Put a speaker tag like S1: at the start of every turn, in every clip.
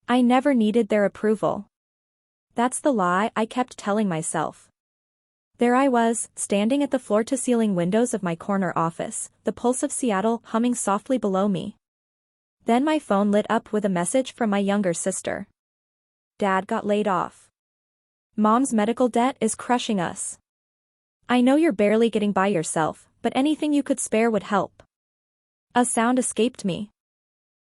S1: I never needed their approval. That's the lie I kept telling myself. There I was, standing at the floor-to-ceiling windows of my corner office, the pulse of Seattle humming softly below me. Then my phone lit up with a message from my younger sister. Dad got laid off. Mom's medical debt is crushing us. I know you're barely getting by yourself, but anything you could spare would help. A sound escaped me.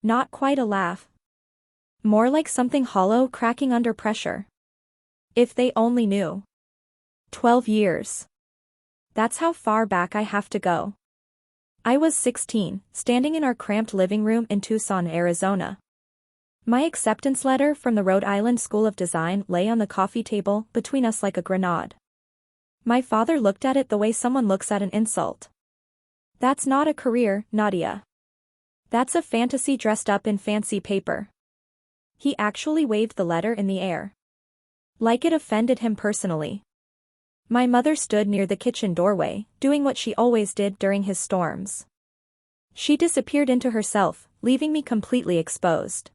S1: Not quite a laugh. More like something hollow cracking under pressure. If they only knew. 12 years. That's how far back I have to go. I was 16, standing in our cramped living room in Tucson, Arizona. My acceptance letter from the Rhode Island School of Design lay on the coffee table between us like a grenade. My father looked at it the way someone looks at an insult. That's not a career, Nadia. That's a fantasy dressed up in fancy paper. He actually waved the letter in the air. Like it offended him personally. My mother stood near the kitchen doorway, doing what she always did during his storms. She disappeared into herself, leaving me completely exposed.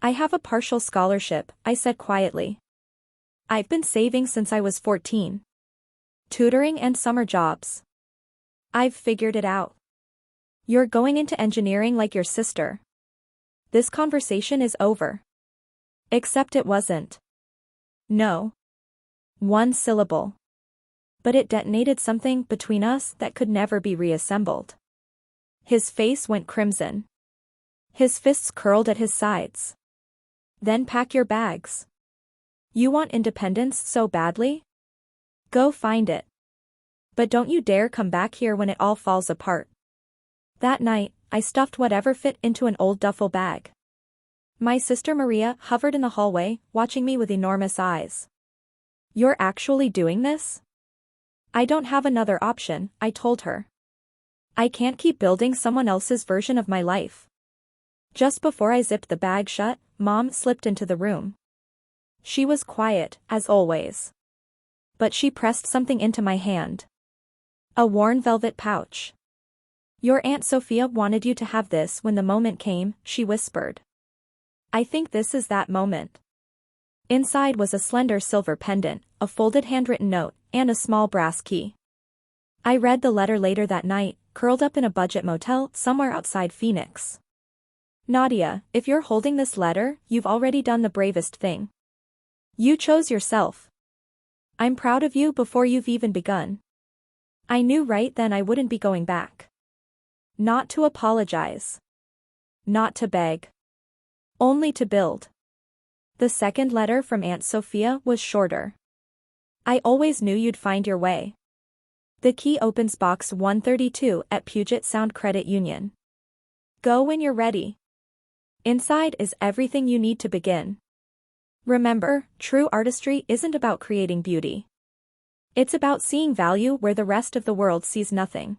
S1: I have a partial scholarship, I said quietly. I've been saving since I was 14. Tutoring and summer jobs. I've figured it out. You're going into engineering like your sister. This conversation is over. Except it wasn't. No. One syllable. But it detonated something between us that could never be reassembled. His face went crimson. His fists curled at his sides. Then pack your bags. You want independence so badly? Go find it. But don't you dare come back here when it all falls apart. That night, I stuffed whatever fit into an old duffel bag. My sister Maria hovered in the hallway, watching me with enormous eyes. You're actually doing this? I don't have another option, I told her. I can't keep building someone else's version of my life. Just before I zipped the bag shut, Mom slipped into the room. She was quiet, as always. But she pressed something into my hand. A worn velvet pouch. Your Aunt Sophia wanted you to have this when the moment came, she whispered. I think this is that moment. Inside was a slender silver pendant, a folded handwritten note, and a small brass key. I read the letter later that night, curled up in a budget motel somewhere outside Phoenix. Nadia, if you're holding this letter, you've already done the bravest thing. You chose yourself. I'm proud of you before you've even begun. I knew right then I wouldn't be going back. Not to apologize. Not to beg. Only to build. The second letter from Aunt Sophia was shorter. I always knew you'd find your way. The key opens box 132 at Puget Sound Credit Union. Go when you're ready. Inside is everything you need to begin. Remember, true artistry isn't about creating beauty. It's about seeing value where the rest of the world sees nothing.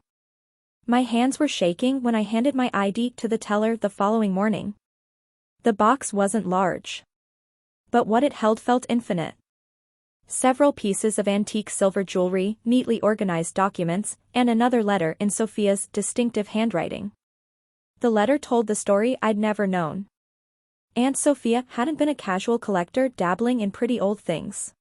S1: My hands were shaking when I handed my ID to the teller the following morning. The box wasn't large. But what it held felt infinite. Several pieces of antique silver jewelry, neatly organized documents, and another letter in Sophia's distinctive handwriting. The letter told the story I'd never known. Aunt Sophia hadn't been a casual collector dabbling in pretty old things.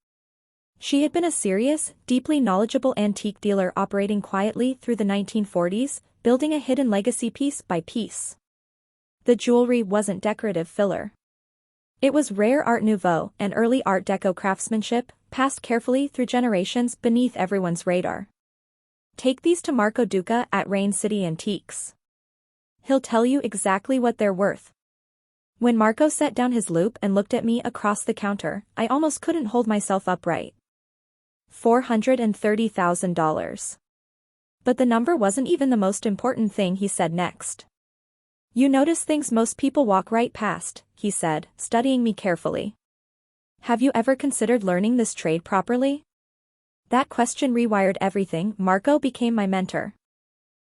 S1: She had been a serious, deeply knowledgeable antique dealer operating quietly through the 1940s, building a hidden legacy piece by piece. The jewelry wasn't decorative filler. It was rare Art Nouveau and early Art Deco craftsmanship, passed carefully through generations beneath everyone's radar. Take these to Marco Duca at Rain City Antiques. He'll tell you exactly what they're worth. When Marco set down his loupe and looked at me across the counter, I almost couldn't hold myself upright. $430,000. But the number wasn't even the most important thing he said next. You notice things most people walk right past, he said, studying me carefully. Have you ever considered learning this trade properly? That question rewired everything. Marco became my mentor.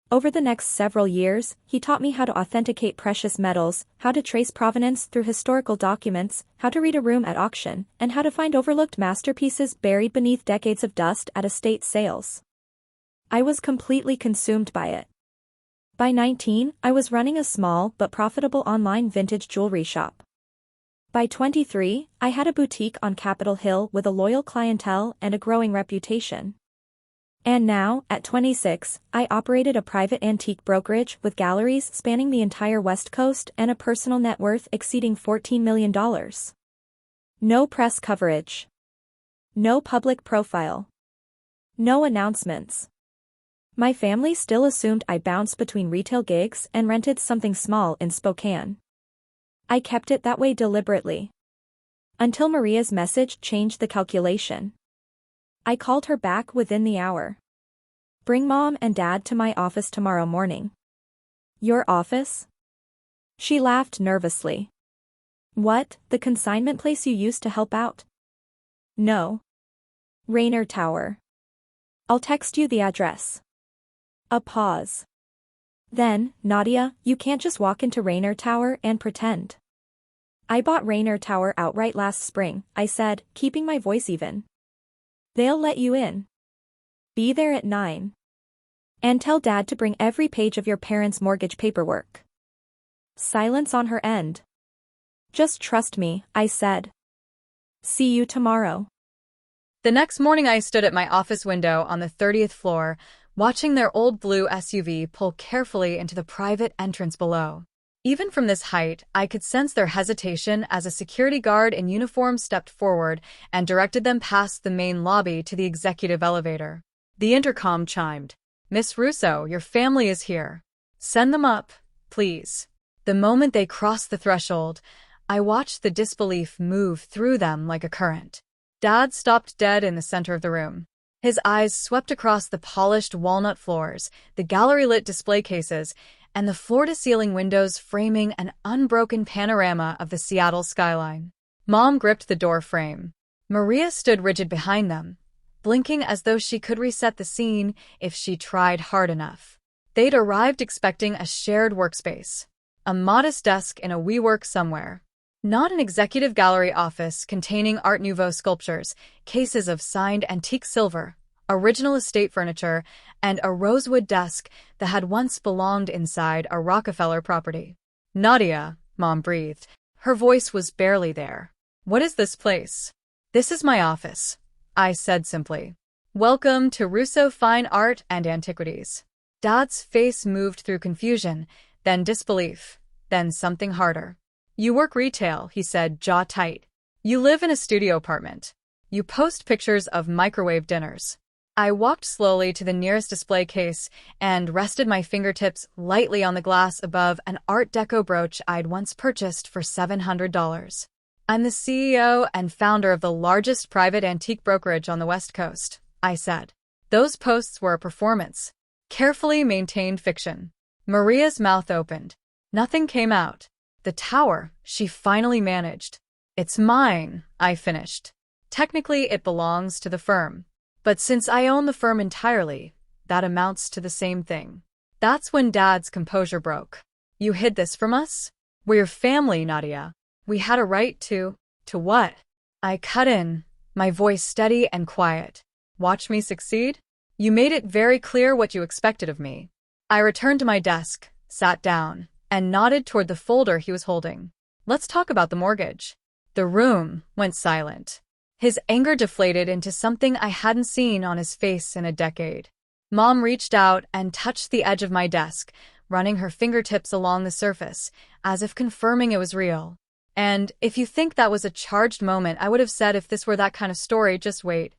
S1: Over the next several years, he taught me how to authenticate precious metals, how to trace provenance through historical documents, how to read a room at auction, and how to find overlooked masterpieces buried beneath decades of dust at estate sales. I was completely consumed by it. By 19, I was running a small but profitable online vintage jewelry shop. By 23, I had a boutique on Capitol Hill with a loyal clientele and a growing reputation. And now, at 26, I operated a private antique brokerage with galleries spanning the entire West Coast and a personal net worth exceeding $14 million. No press coverage. No public profile. No announcements. My family still assumed I bounced between retail gigs and rented something small in Spokane. I kept it that way deliberately. Until Maria's message changed the calculation. I called her back within the hour. Bring Mom and Dad to my office tomorrow morning. Your office? She laughed nervously. What, the consignment place you used to help out? No. Rainer Tower. I'll text you the address. A pause. Then, Nadia, you can't just walk into Rainer Tower and pretend. I bought Rainer Tower outright last spring, I said, keeping my voice even. They'll let you in. Be there at 9. And tell Dad to bring every page of your parents' mortgage paperwork. Silence on her end. Just trust me, I said. See you tomorrow.
S2: The next morning I stood at my office window on the 30th floor, watching their old blue SUV pull carefully into the private entrance below. Even from this height, I could sense their hesitation as a security guard in uniform stepped forward and directed them past the main lobby to the executive elevator. The intercom chimed. Miss Russo, your family is here. Send them up, please. The moment they crossed the threshold, I watched the disbelief move through them like a current. Dad stopped dead in the center of the room. His eyes swept across the polished walnut floors, the gallery-lit display cases, and the floor-to-ceiling windows framing an unbroken panorama of the Seattle skyline. Mom gripped the door frame. Maria stood rigid behind them, blinking as though she could reset the scene if she tried hard enough. They'd arrived expecting a shared workspace, a modest desk in a WeWork somewhere. Not an executive gallery office containing Art Nouveau sculptures, cases of signed antique silver, original estate furniture, and a rosewood desk that had once belonged inside a Rockefeller property. Nadia, Mom breathed. Her voice was barely there. What is this place? This is my office, I said simply. Welcome to Russo Fine Art and Antiquities. Dad's face moved through confusion, then disbelief, then something harder. You work retail, he said, jaw tight. You live in a studio apartment. You post pictures of microwave dinners. I walked slowly to the nearest display case and rested my fingertips lightly on the glass above an Art Deco brooch I'd once purchased for $700. I'm the CEO and founder of the largest private antique brokerage on the West Coast, I said. Those posts were a performance. Carefully maintained fiction. Maria's mouth opened. Nothing came out. The tower, she finally managed. It's mine, I finished. Technically, it belongs to the firm. But since I own the firm entirely, that amounts to the same thing. That's when Dad's composure broke. You hid this from us? We're your family, Nadia. We had a right to what? I cut in, my voice steady and quiet. Watch me succeed? You made it very clear what you expected of me. I returned to my desk, sat down, and nodded toward the folder he was holding. Let's talk about the mortgage. The room went silent. His anger deflated into something I hadn't seen on his face in a decade. Mom reached out and touched the edge of my desk, running her fingertips along the surface, as if confirming it was real. And if you think that was a charged moment, I would have said if this were that kind of story, just wait.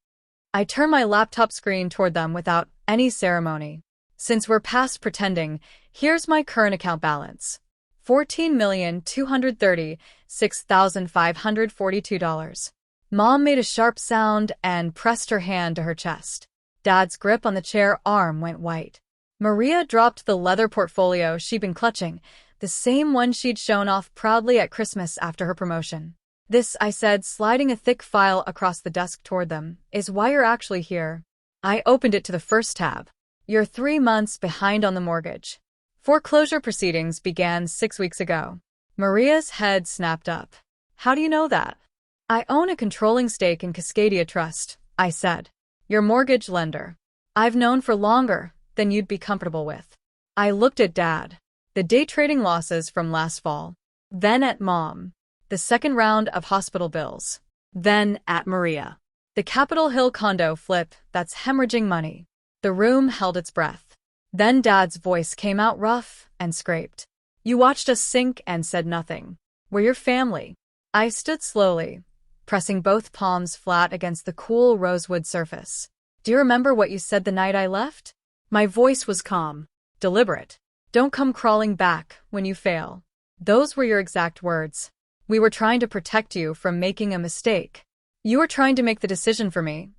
S2: I turned my laptop screen toward them without any ceremony. Since we're past pretending, here's my current account balance. $14,236,542. Mom made a sharp sound and pressed her hand to her chest. Dad's grip on the chair arm went white. Maria dropped the leather portfolio she'd been clutching, the same one she'd shown off proudly at Christmas after her promotion. This, I said, sliding a thick file across the desk toward them, is why you're actually here. I opened it to the first tab. You're 3 months behind on the mortgage. Foreclosure proceedings began 6 weeks ago. Maria's head snapped up. How do you know that? I own a controlling stake in Cascadia Trust, I said. Your mortgage lender. I've known for longer than you'd be comfortable with. I looked at Dad. The day trading losses from last fall. Then at Mom. the second round of hospital bills. Then, at Maria. The Capitol Hill condo flip that's hemorrhaging money. The room held its breath. Then Dad's voice came out rough and scraped. You watched us sink and said nothing. We're your family. I stood slowly, pressing both palms flat against the cool rosewood surface. Do you remember what you said the night I left? My voice was calm, deliberate. Don't come crawling back when you fail. Those were your exact words. We were trying to protect you from making a mistake. You were trying to make the decision for me,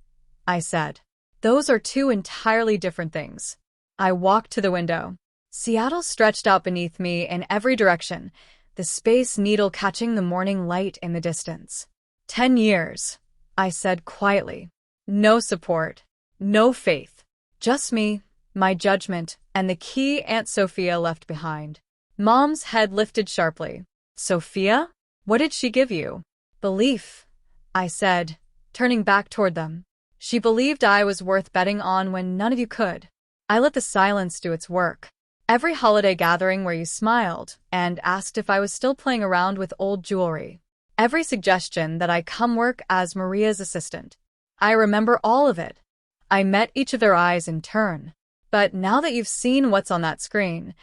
S2: I said. Those are two entirely different things. I walked to the window. Seattle stretched out beneath me in every direction, the space needle catching the morning light in the distance. 10 years, I said quietly. No support, no faith. Just me, my judgment, and the key Aunt Sophia left behind. Mom's head lifted sharply. Sophia? What did she give you? Belief, I said, turning back toward them. She believed I was worth betting on when none of you could. I let the silence do its work. Every holiday gathering where you smiled and asked if I was still playing around with old jewelry. Every suggestion that I come work as Maria's assistant. I remember all of it. I met each of their eyes in turn. But now that you've seen what's on that screen,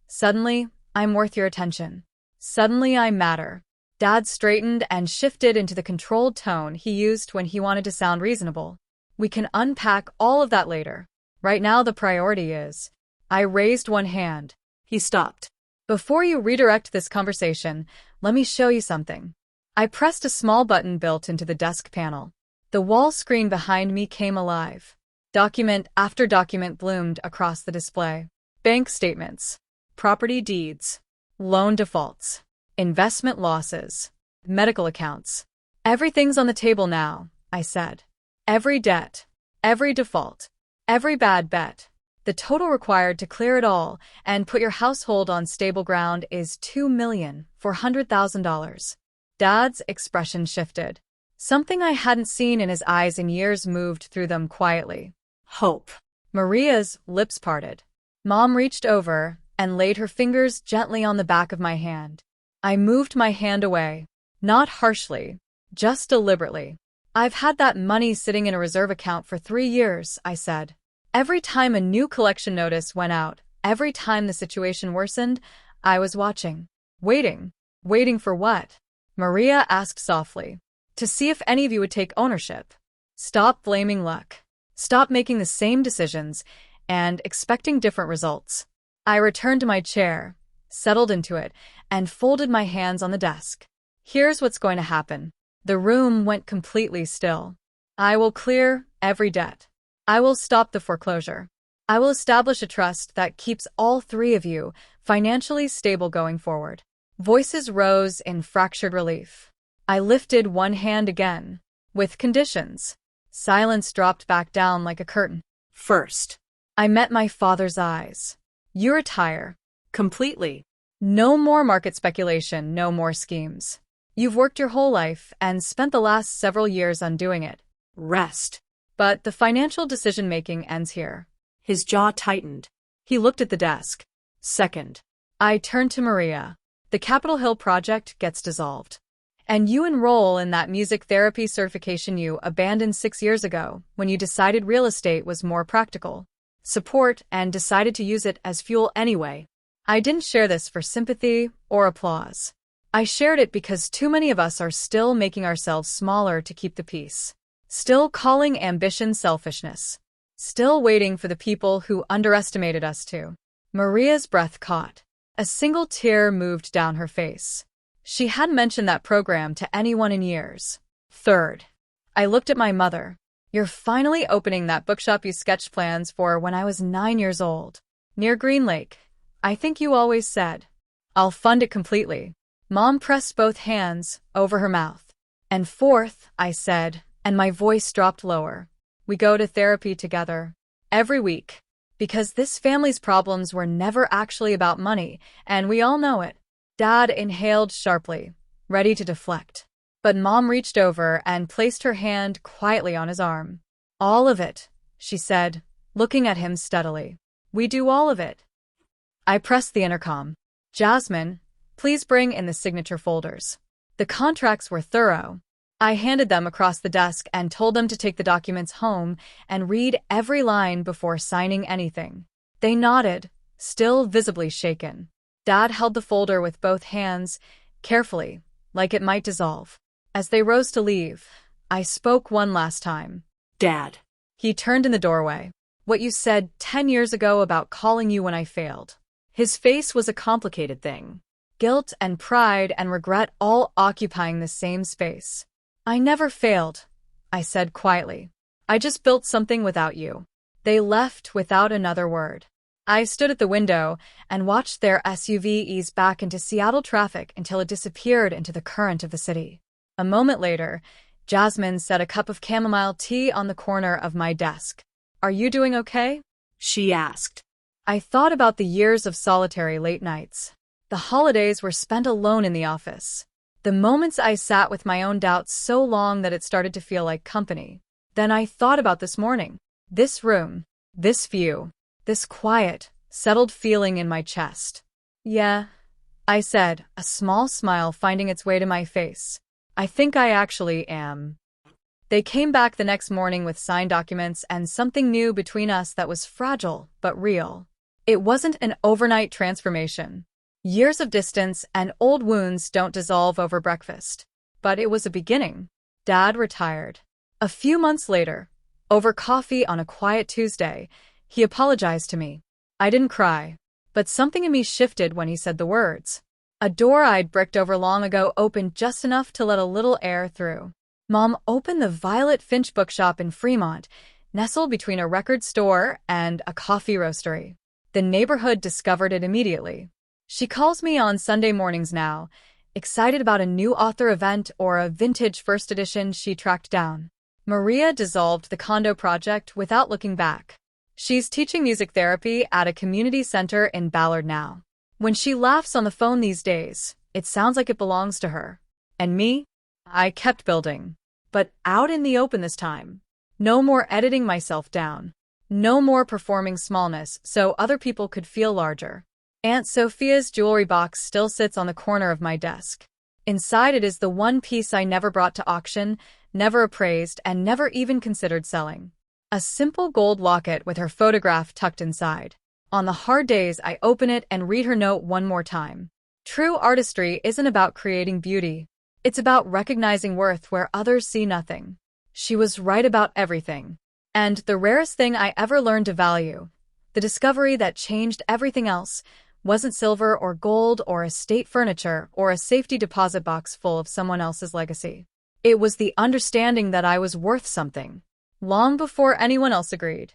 S2: suddenly I'm worth your attention. Suddenly I matter. Dad straightened and shifted into the controlled tone he used when he wanted to sound reasonable. We can unpack all of that later. Right now the priority is... I raised one hand. He stopped. Before you redirect this conversation, let me show you something. I pressed a small button built into the desk panel. The wall screen behind me came alive. Document after document bloomed across the display. Bank statements, property deeds, loan defaults, investment losses, medical accounts. Everything's on the table now, I said. Every debt, every default, every bad bet. The total required to clear it all and put your household on stable ground is $2,400,000. Dad's expression shifted. Something I hadn't seen in his eyes in years moved through them quietly. Hope. Maria's lips parted. Mom reached over and laid her fingers gently on the back of my hand. I moved my hand away. Not harshly, just deliberately. I've had that money sitting in a reserve account for 3 years, I said. Every time a new collection notice went out, every time the situation worsened, I was watching. Waiting. Waiting for what? Maria asked softly. To see if any of you would take ownership. Stop blaming luck. Stop making the same decisions and expecting different results. I returned to my chair, settled into it, and folded my hands on the desk. Here's what's going to happen. The room went completely still. I will clear every debt. I will stop the foreclosure. I will establish a trust that keeps all 3 of you financially stable going forward. Voices rose in fractured relief. I lifted one hand again, with conditions. Silence dropped back down like a curtain. First, I met my father's eyes. You retire. Completely. No more market speculation, no more schemes. You've worked your whole life and spent the last several years undoing it. Rest. But the financial decision-making ends here. His jaw tightened. He looked at the desk. Second, I turned to Maria. The Capitol Hill project gets dissolved. And you enroll in that music therapy certification you abandoned 6 years ago when you decided real estate was more practical. Support and decided to use it as fuel anyway. I didn't share this for sympathy or applause. I shared it because too many of us are still making ourselves smaller to keep the peace. Still calling ambition selfishness. Still waiting for the people who underestimated us to. Maria's breath caught. A single tear moved down her face. She hadn't mentioned that program to anyone in years. Third, I looked at my mother. You're finally opening that bookshop you sketched plans for when I was 9 years old. Near Green Lake. I think you always said. I'll fund it completely. Mom pressed both hands over her mouth. And fourth, I said, and my voice dropped lower. We go to therapy together. Every week. Because this family's problems were never actually about money, and we all know it. Dad inhaled sharply, ready to deflect. But Mom reached over and placed her hand quietly on his arm. All of it, she said, looking at him steadily. We do all of it. I pressed the intercom. Jasmine, please bring in the signature folders. The contracts were thorough. I handed them across the desk and told them to take the documents home and read every line before signing anything. They nodded, still visibly shaken. Dad held the folder with both hands, carefully, like it might dissolve. As they rose to leave, I spoke one last time.
S3: Dad.
S2: He turned in the doorway. What you said 10 years ago about calling you when I failed. His face was a complicated thing. Guilt and pride and regret all occupying the same space. I never failed, I said quietly. I just built something without you. They left without another word. I stood at the window and watched their SUV ease back into Seattle traffic until it disappeared into the current of the city. A moment later, Jasmine set a cup of chamomile tea on the corner of my desk. Are you doing okay?
S3: She asked.
S2: I thought about the years of solitary late nights. The holidays were spent alone in the office. The moments I sat with my own doubts so long that it started to feel like company. Then I thought about this morning. This room. This view. This quiet, settled feeling in my chest. Yeah, I said, a small smile finding its way to my face. I think I actually am. They came back the next morning with signed documents and something new between us that was fragile but real. It wasn't an overnight transformation. Years of distance and old wounds don't dissolve over breakfast. But it was a beginning. Dad retired. A few months later, over coffee on a quiet Tuesday, he apologized to me. I didn't cry, but something in me shifted when he said the words. A door I'd bricked over long ago opened just enough to let a little air through. Mom opened the Violet Finch bookshop in Fremont, nestled between a record store and a coffee roastery. The neighborhood discovered it immediately. She calls me on Sunday mornings now, excited about a new author event or a vintage first edition she tracked down. Maria dissolved the condo project without looking back. She's teaching music therapy at a community center in Ballard now. When she laughs on the phone these days, it sounds like it belongs to her. And me? I kept building. But out in the open this time. No more editing myself down. No more performing smallness so other people could feel larger. Aunt Sophia's jewelry box still sits on the corner of my desk. Inside it is the one piece I never brought to auction, never appraised, and never even considered selling. A simple gold locket with her photograph tucked inside. On the hard days, I open it and read her note one more time. True artistry isn't about creating beauty. It's about recognizing worth where others see nothing. She was right about everything. And the rarest thing I ever learned to value, the discovery that changed everything else, wasn't silver or gold or estate furniture or a safety deposit box full of someone else's legacy. It was the understanding that I was worth something, long before anyone else agreed.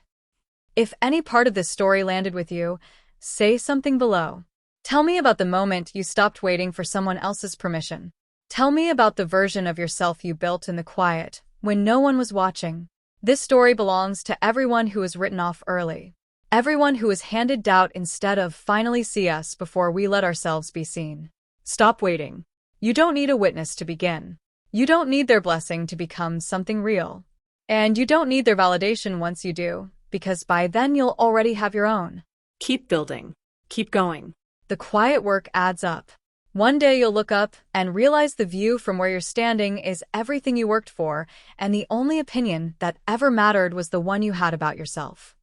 S2: If any part of this story landed with you, say something below. Tell me about the moment you stopped waiting for someone else's permission. Tell me about the version of yourself you built in the quiet, when no one was watching. This story belongs to everyone who was written off early. Everyone who was handed doubt instead of finally see us before we let ourselves be seen. Stop waiting. You don't need a witness to begin. You don't need their blessing to become something real. And you don't need their validation once you do, because by then you'll already have your own.
S3: Keep building. Keep going.
S2: The quiet work adds up. One day you'll look up and realize the view from where you're standing is everything you worked for, and the only opinion that ever mattered was the one you had about yourself.